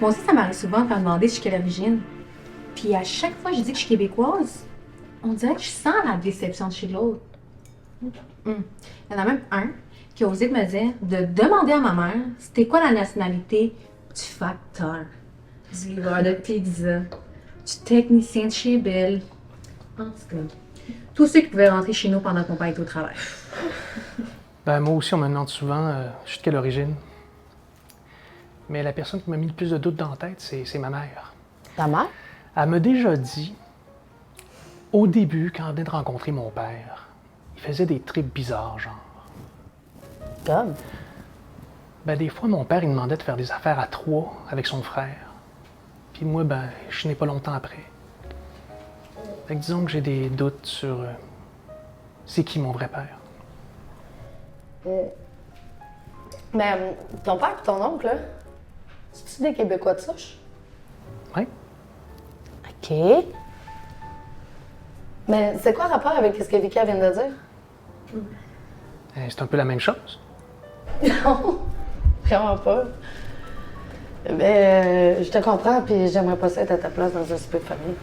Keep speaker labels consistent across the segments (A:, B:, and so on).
A: Moi aussi, ça m'arrive souvent de me demander de quelle origine. Puis à chaque fois que je dis que je suis québécoise, on dirait que je sens la déception de chez l'autre. Il y en a même un qui a osé me dire de demander à ma mère c'était quoi la nationalité du facteur, du livreur de pizza, du technicien de chez Bell. En tout cas, tous ceux qui pouvaient rentrer chez nous pendant qu'on était au travail.
B: Ben, moi aussi, on me demande souvent je suis de quelle origine. Mais la personne qui m'a mis le plus de doutes dans la tête, c'est ma mère.
C: Ta mère?
B: Elle m'a déjà dit, au début, quand elle venait de rencontrer mon père, il faisait des trips bizarres, genre.
C: Comme?
B: Ben, des fois, mon père, il me demandait de faire des affaires à trois avec son frère. Puis moi, ben, je n'ai pas longtemps après. Fait que disons que j'ai des doutes sur c'est qui mon vrai père.
C: Mais ton père et ton oncle, là, c'est-tu des Québécois de souche?
B: Oui.
C: OK. Mais c'est quoi le rapport avec ce que Vika vient de dire?
B: C'est un peu la même chose.
C: Non, vraiment pas. Mais je te comprends, puis j'aimerais pas ça être à ta place dans un souper de famille.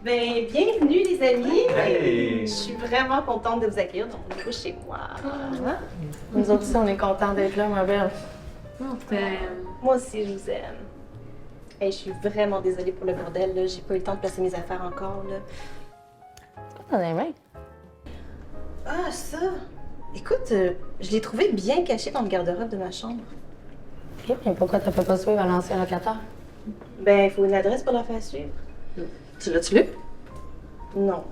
D: Ben, bienvenue les amis!
E: Hey!
D: Je suis vraiment contente de vous accueillir dans mon nouveau chez moi.
C: Nous autres aussi, on est contents d'être là, ma belle.
D: Moi aussi, je vous aime. Hey, je suis vraiment désolée pour le bordel, là. J'ai pas eu le temps de placer mes affaires encore, là.
C: T'en as aimé?
D: Ah, ça! Écoute, je l'ai trouvé bien caché dans le garde-robe de ma chambre.
C: OK, mais pourquoi t'as pas suivre à l'ancien locataire?
D: Ben, il faut une adresse pour la faire suivre.
C: Tu l'as-tu lu?
D: Non.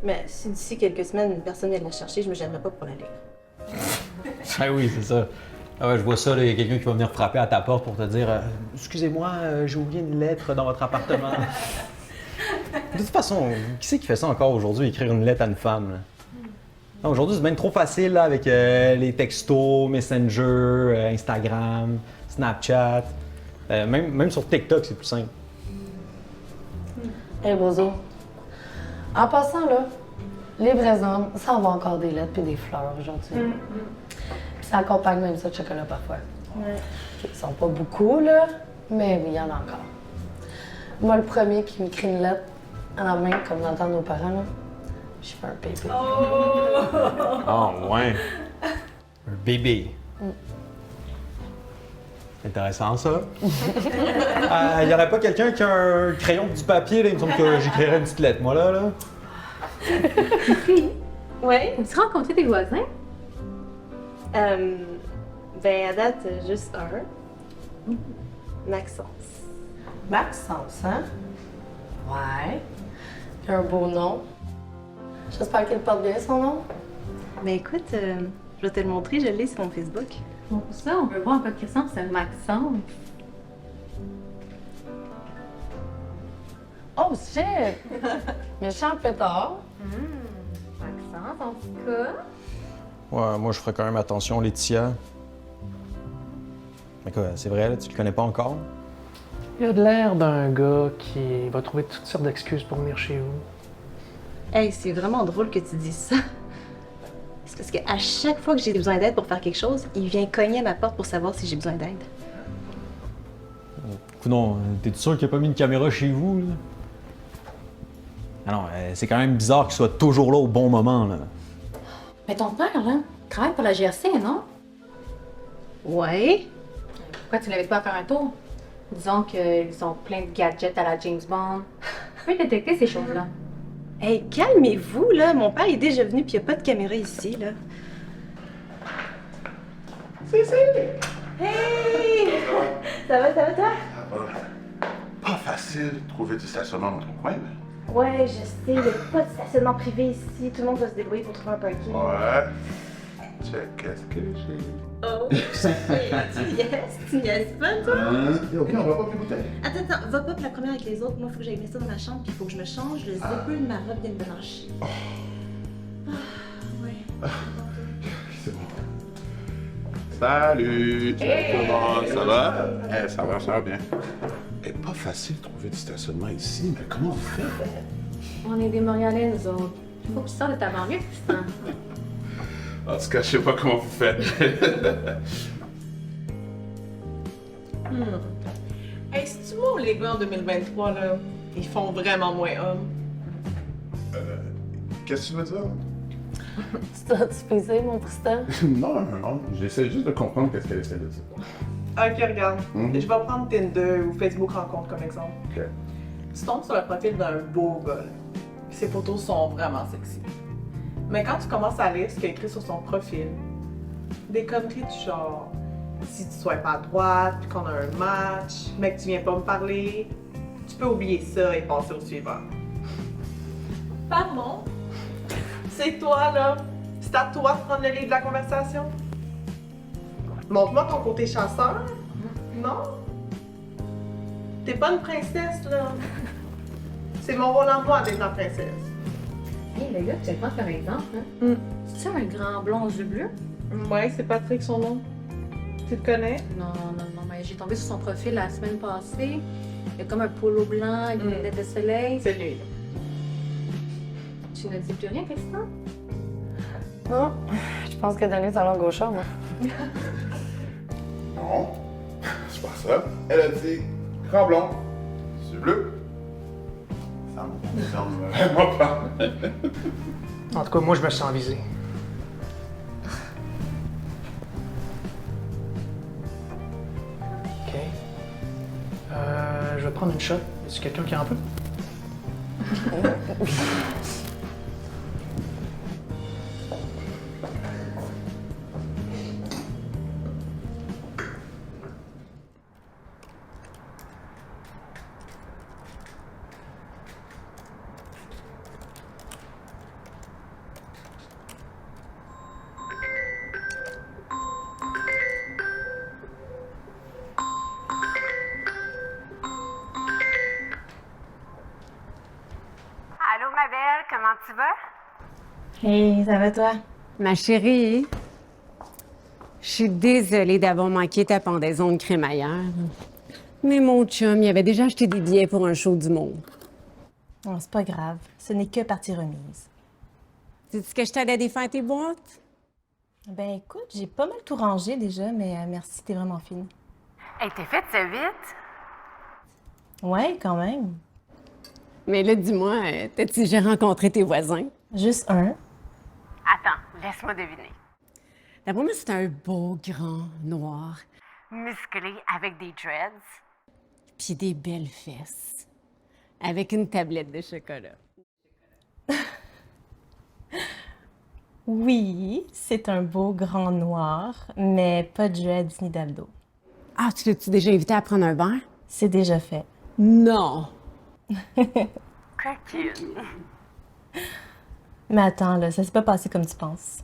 D: Mais si d'ici quelques semaines, personne vient la chercher, je me gênerai pas pour la lire.
E: Ah oui, c'est ça. Ah ouais, je vois ça, il y a quelqu'un qui va venir frapper à ta porte pour te dire excusez-moi, j'ai oublié une lettre dans votre appartement. De toute façon, qui c'est qui fait ça encore aujourd'hui, écrire une lettre à une femme? Là? Non, aujourd'hui, c'est bien trop facile là, avec les textos, Messenger, Instagram, Snapchat. Même sur TikTok, c'est plus simple.
C: Hey, Bozo. En passant, là, les vrais hommes, ça envoie encore des lettres puis des fleurs aujourd'hui. Puis ça accompagne même ça de chocolat parfois.
D: Ouais.
C: OK, ils sont pas beaucoup, là, mais oui, il y en a encore. Moi, le premier qui m'écrit une lettre à la main, comme dans le temps de nos parents, là, je fais un bébé.
E: Oh, ouais. Un bébé. Intéressant, ça. Il y aurait pas quelqu'un qui a un crayon et du papier, là? Il me semble que j'écrirais une petite lettre, moi, là.
D: Ouais?
A: As-tu rencontré tes voisins?
D: Ben, à date, juste un. Maxence.
C: Maxence, hein? Ouais. Il a un beau nom. J'espère qu'il porte bien son nom.
D: Ben, écoute, je vais te le montrer, je l'ai sur mon Facebook.
A: Bon, pour ça, on veut voir à quoi il ressemble, c'est Maxence.
C: Oh, shit! Méchant pétard.
A: Maxence, en tout cas.
E: Ouais, moi, je ferais quand même attention, Laetitia. Mais quoi, c'est vrai, là, tu le connais pas encore?
B: Il a de l'air d'un gars qui va trouver toutes sortes d'excuses pour venir chez vous.
D: Hey, c'est vraiment drôle que tu dises ça. C'est parce qu'à chaque fois que j'ai besoin d'aide pour faire quelque chose, il vient cogner à ma porte pour savoir si j'ai besoin d'aide.
E: Non, t'es sûr qu'il a pas mis une caméra chez vous, là? Ah non, c'est quand même bizarre qu'il soit toujours là au bon moment, là.
A: Mais ton père, là, travaille pour la GRC, non?
D: Ouais?
A: Pourquoi tu l'avais pas à faire un tour? Disons qu'ils ont plein de gadgets à la James Bond. Tu peux détecter ces choses-là.
D: Hey, calmez-vous, là. Mon père est déjà venu, puis il n'y a pas de caméra ici, là. Hey! Ça va, toi?
F: Ça va. Pas facile de trouver du stationnement dans ton coin, là.
D: Ouais, je sais, il n'y a pas de stationnement privé ici. Tout le monde va se débrouiller pour trouver un parking.
F: Ouais. Check, qu'est-ce que j'ai?
D: Oh, tu niaises pas, toi?
F: Ok, on va pas plus bouteille.
D: Attends, va pas pour la première avec les autres. Moi, il faut que j'aille mettre ça dans ma chambre, puis il faut que je me change. Le zipper de ma robe vient de blanchir. Ouais.
F: C'est bon. Salut! Comment ça va? Ça va bien. C'est pas facile de trouver du stationnement ici, mais comment on fait?
A: On est des Montréalais, nous autres. Faut que tu sors de ta banlieue, Tristan.
F: En tout cas, je sais pas comment vous faites.
G: Hey, c'est-tu moi ou les gars en 2023, là, ils font vraiment moins hommes?
F: Qu'est-ce que tu veux dire?
C: Tu peux essayer, mon Tristan?
F: Non. J'essaie juste de comprendre qu'est-ce qu'elle essaie de dire.
G: Ok, regarde.
F: Mhm.
G: Je vais prendre Tinder ou Facebook Rencontre comme exemple.
F: Ok.
G: Tu tombes sur le profil d'un beau gars, là. Puis ses photos sont vraiment sexy. Mais quand tu commences à lire ce qu'il a écrit sur son profil, des conneries du genre si tu swipes à droite, puis qu'on a un match, mais que tu viens pas me parler, tu peux oublier ça et passer au suivant. Pardon? C'est toi, là? C'est à toi de prendre le lead de la conversation? Montre-moi ton côté chasseur. Non? T'es pas une princesse, là. C'est mon rôle en moi d'être la princesse.
A: Hey, le gars que tu prends par exemple, hein? C'est-tu un grand blond aux yeux bleus?
G: Ouais, c'est Patrick son nom. Tu te connais?
A: Non, mais j'ai tombé sur son profil la semaine passée. Il a comme un polo blanc, avec des lunettes de soleil.
G: C'est lui.
A: Tu ne dis plus rien, Tristan?
C: Non, je pense que Danny est à gauche, moi.
F: Non, c'est pas ça. Elle a dit grand blond, yeux bleus. Ça me concerne vraiment pas.
B: En tout cas, moi, je me sens visé. OK. Je vais prendre une shot. Est-ce quelqu'un qui en peut?
H: Allô, ma belle, comment tu vas?
D: Hey, ça va toi?
H: Ma chérie, je suis désolée d'avoir manqué ta pendaison de crémaillère. Mais mon chum, il avait déjà acheté des billets pour un show du monde.
D: Non, c'est pas grave. Ce n'est que partie remise.
H: Sais-tu que je t'allais défaire tes boîtes?
D: Ben écoute, j'ai pas mal tout rangé déjà, mais merci, t'es vraiment fine.
H: Hey, t'es faite ça vite?
D: Ouais, quand même.
H: Mais là, dis-moi, t'as-tu déjà rencontré tes voisins?
D: Juste un.
H: Attends, laisse-moi deviner. D'après moi, c'est un beau, grand, noir, musclé, avec des dreads, puis des belles fesses, avec une tablette de chocolat.
D: Oui, c'est un beau grand noir, mais pas de dreads ni d'abdos.
H: Ah, tu l'as-tu déjà invité à prendre un verre?
D: C'est déjà fait.
H: Non! Coquine!
D: Mais attends, là, ça s'est pas passé comme tu penses.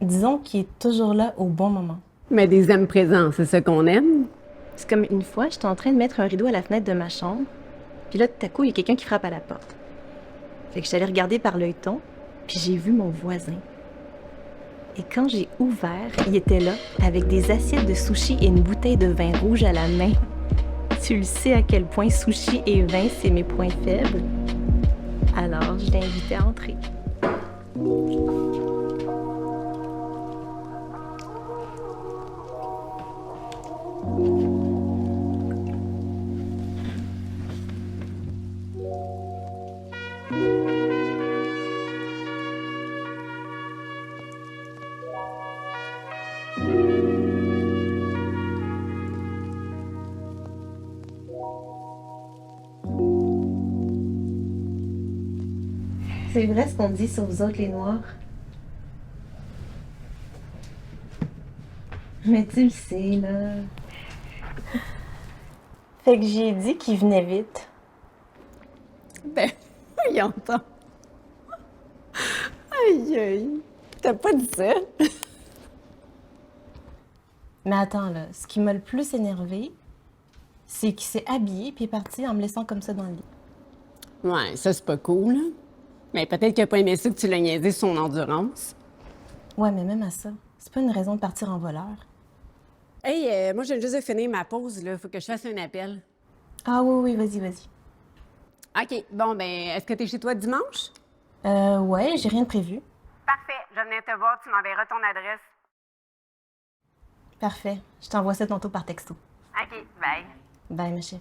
D: Disons qu'il est toujours là au bon moment.
H: Mais des âmes présents, c'est ça qu'on aime?
I: C'est comme une fois, j'étais en train de mettre un rideau à la fenêtre de ma chambre, puis là, tout à coup, il y a quelqu'un qui frappe à la porte. Fait que je suis allée regarder par l'œilleton, puis j'ai vu mon voisin. Et quand j'ai ouvert, il était là, avec des assiettes de sushi et une bouteille de vin rouge à la main. Tu le sais à quel point sushi et vin, c'est mes points faibles. Alors, je l'ai invité à entrer. C'est vrai ce qu'on dit sur vous autres, les Noirs. Mais tu le sais, là. Fait que j'ai dit qu'il venait vite.
H: Ben, voyons donc. Aïe, aïe. T'as pas dit ça?
D: Mais attends, là, ce qui m'a le plus énervé, c'est qu'il s'est habillé puis est parti en me laissant comme ça dans le lit.
H: Ouais, ça, c'est pas cool, là. Mais peut-être qu'il a pas aimé ça que tu l'as niaisé sur son endurance.
D: Ouais, mais même à ça, c'est pas une raison de partir en voleur.
H: Hey, moi, je viens juste de finir ma pause, là. Faut que je fasse un appel.
D: Ah oui, vas-y.
H: OK, bon, ben, est-ce que t'es chez toi dimanche?
D: Ouais, j'ai rien de prévu.
H: Parfait. Je viens te voir. Tu m'enverras ton adresse.
I: Parfait. Je t'envoie ça tantôt par texto.
H: OK. Bye.
I: Bye, ma chérie.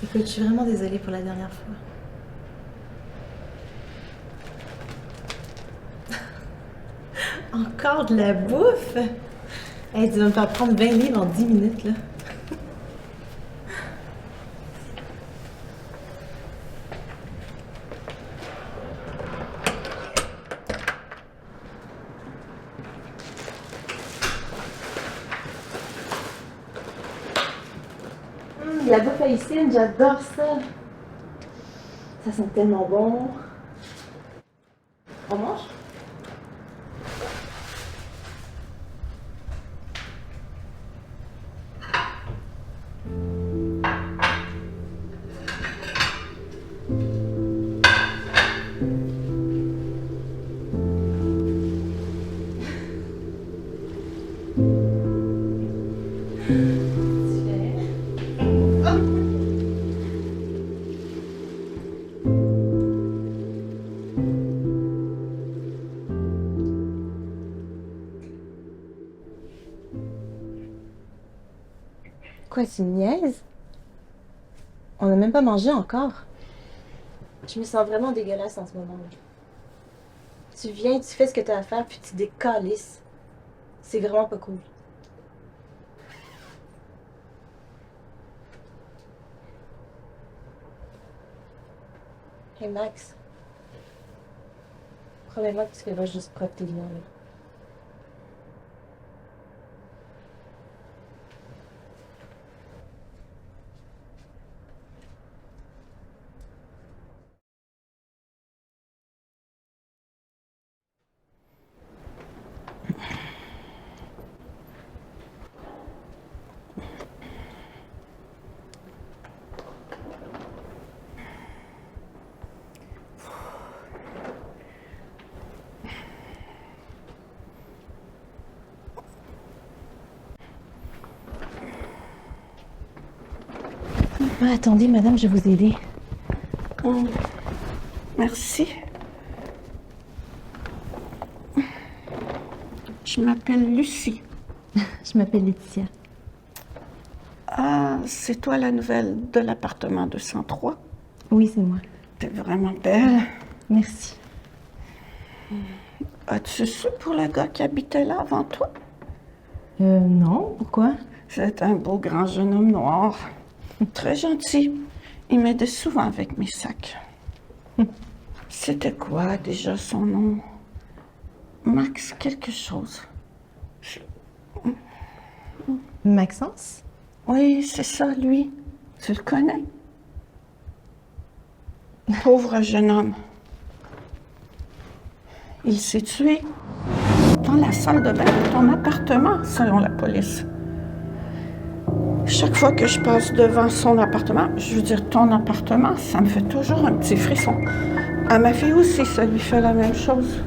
I: Écoute, je suis vraiment désolée pour la dernière fois. Encore de la bouffe? Hey, tu vas me faire prendre 20 livres en 10 minutes, là. La bouffe haïtienne, j'adore ça. Ça sent tellement bon. On mange? Quoi, tu me niaises? On n'a même pas mangé encore. Je me sens vraiment dégueulasse en ce moment. Tu viens, tu fais ce que tu as à faire, puis tu décalisses. C'est vraiment pas cool. Hey Max, promets-moi que tu fais pas juste propre tes liens, là. Ah, attendez, madame, je vais vous aider.
J: Merci. Je m'appelle Lucie.
I: Je m'appelle Laetitia.
J: Ah, c'est toi la nouvelle de l'appartement 203?
I: Oui, c'est moi.
J: T'es vraiment belle.
I: Merci.
J: As-tu su pour le gars qui habitait là avant toi?
I: Non, pourquoi?
J: C'est un beau grand jeune homme noir. Très gentil. Il m'aidait souvent avec mes sacs. C'était quoi déjà son nom? Max quelque chose.
I: Maxence?
J: Oui, c'est ça, lui. Tu le connais? Pauvre jeune homme. Il s'est tué dans la salle de bain de ton appartement, selon la police. Chaque fois que je passe devant son appartement, je veux dire ton appartement, ça me fait toujours un petit frisson. À ma fille aussi, ça lui fait la même chose.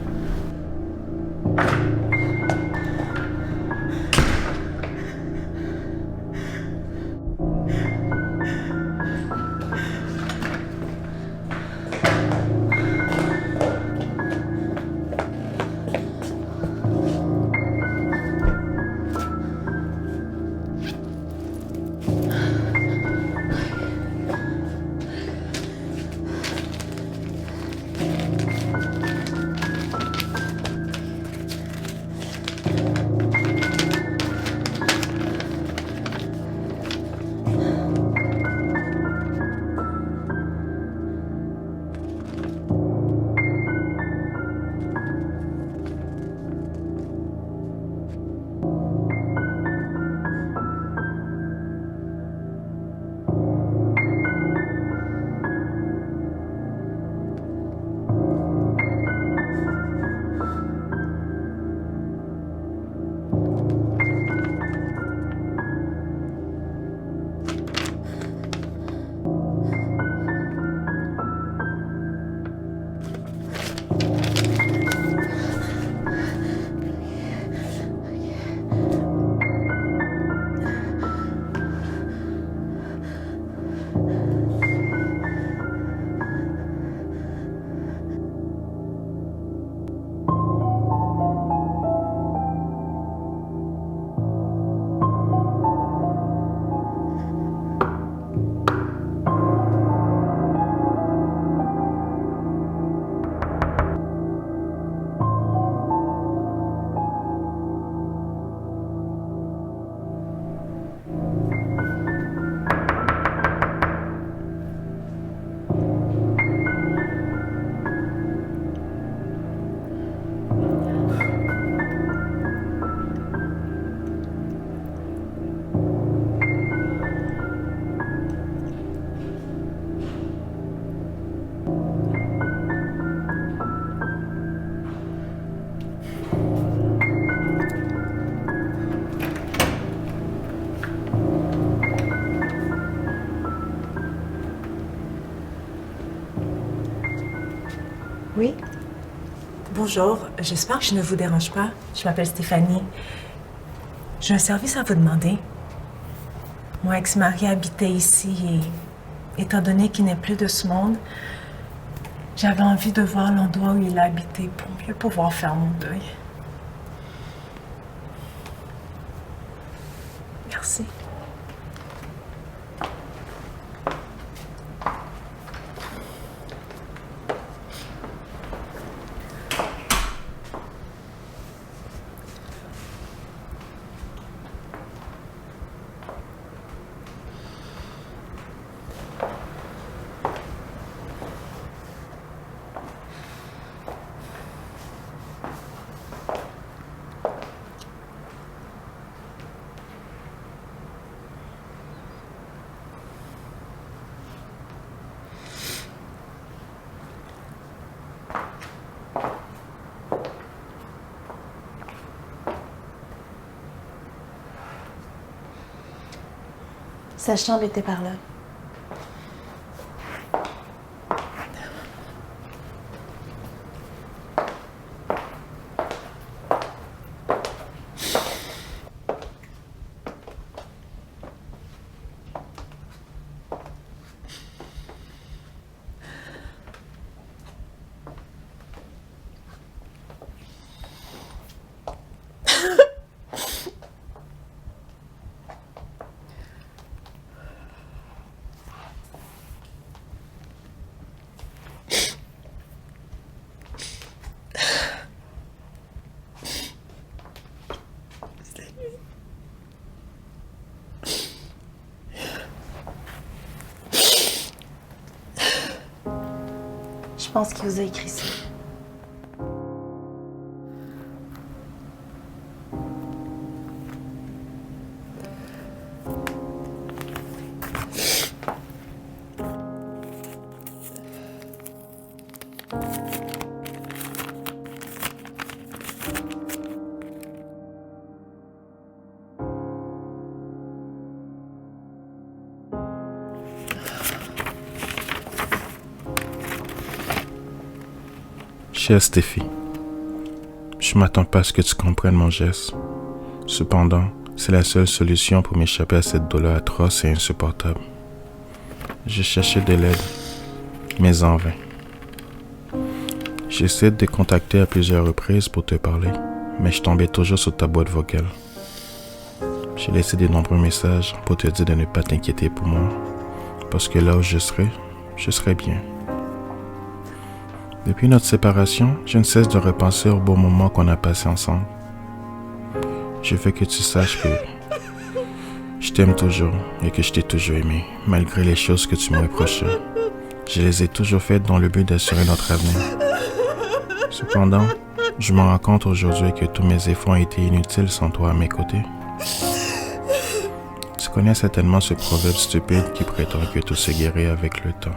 I: Oui?
K: Bonjour, j'espère que je ne vous dérange pas. Je m'appelle Stéphanie. J'ai un service à vous demander. Mon ex-mari habitait ici et, étant donné qu'il n'est plus de ce monde, j'avais envie de voir l'endroit où il habitait pour mieux pouvoir faire mon deuil. Merci.
I: Sa chambre était par là. Je pense qu'il vous a écrit ça.
L: Chère Stéphie, je m'attends pas à ce que tu comprennes mon geste. Cependant, c'est la seule solution pour m'échapper à cette douleur atroce et insupportable. Je cherchais de l'aide, mais en vain. J'essaie de te contacter à plusieurs reprises pour te parler, mais je tombais toujours sur ta boîte vocale. J'ai laissé de nombreux messages pour te dire de ne pas t'inquiéter pour moi, parce que là où je serai bien. Depuis notre séparation, je ne cesse de repenser aux beaux moments qu'on a passés ensemble. Je veux que tu saches que je t'aime toujours et que je t'ai toujours aimé, malgré les choses que tu me reprochais. Je les ai toujours faites dans le but d'assurer notre avenir. Cependant, je me rends compte aujourd'hui que tous mes efforts ont été inutiles sans toi à mes côtés. Tu connais certainement ce proverbe stupide qui prétend que tout se guérit avec le temps.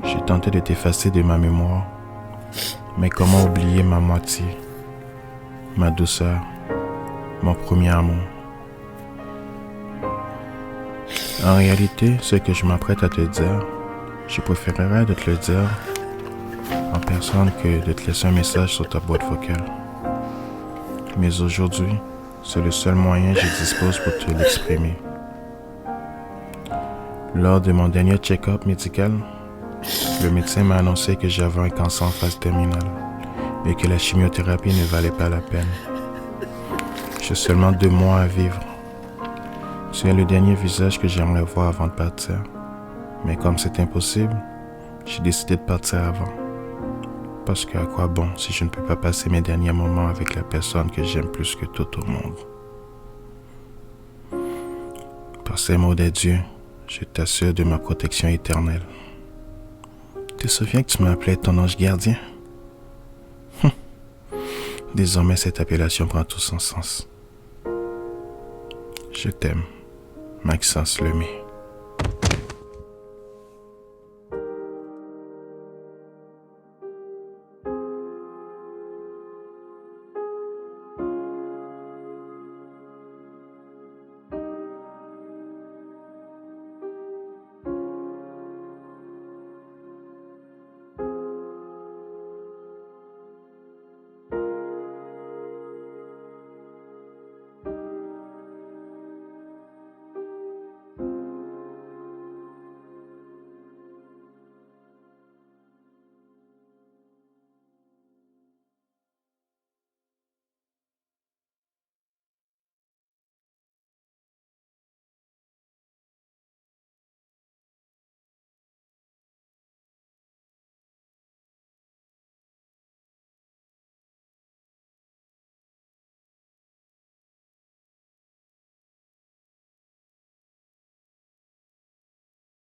L: J'ai tenté de t'effacer de ma mémoire, mais comment oublier ma moitié, ma douceur, mon premier amour? En réalité, ce que je m'apprête à te dire, je préférerais de te le dire en personne que de te laisser un message sur ta boîte vocale. Mais aujourd'hui, c'est le seul moyen que je dispose pour te l'exprimer. Lors de mon dernier check-up médical, le médecin m'a annoncé que j'avais un cancer en phase terminale et que la chimiothérapie ne valait pas la peine. J'ai seulement 2 mois à vivre. C'est le dernier visage que j'aimerais voir avant de partir. Mais comme c'est impossible, j'ai décidé de partir avant. Parce que à quoi bon si je ne peux pas passer mes derniers moments avec la personne que j'aime plus que tout au monde? Par ces mots d'adieu, je t'assure de ma protection éternelle. Tu te souviens que tu m'appelais ton ange gardien? Désormais, cette appellation prend tout son sens. Je t'aime, Maxence Lemay.